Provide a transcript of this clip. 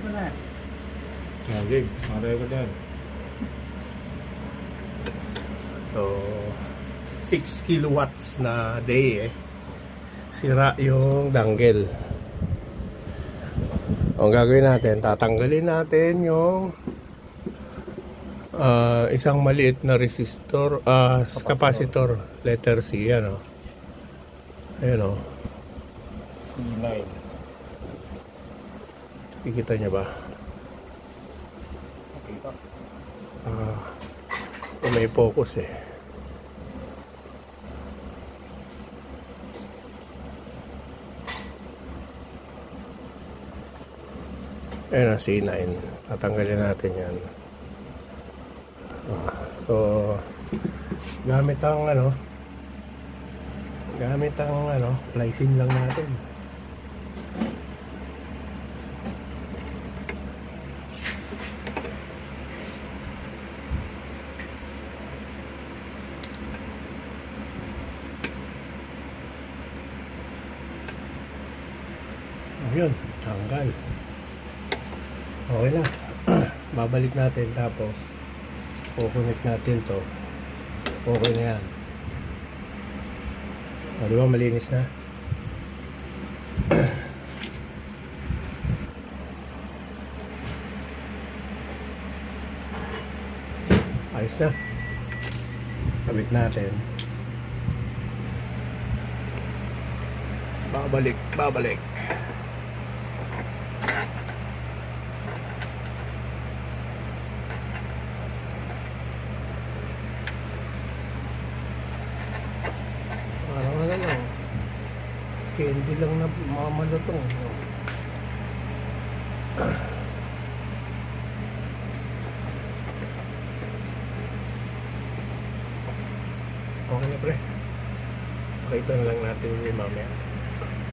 mo na. Gig, maray ko dyan. So 6 kilowatts na day sira yung dangle. Ang gagawin natin, tatanggalin natin yung isang maliit na resistor, capacitor, letter C, yan o. Ayan o. C9. Kikita niya ba? Nakita. May focus Ayan o, C9. Tatanggalin natin yan. So gamit ang plysin lang natin. Ayun, tanggal. Okay na. Babalik natin tapos kukunik natin to. Okay na yan. O, diba malinis na? Ayos na. Kabit natin. Babalik. Candy lang na mamalutong. Okay na pre. Pakita na lang natin yung mamaya.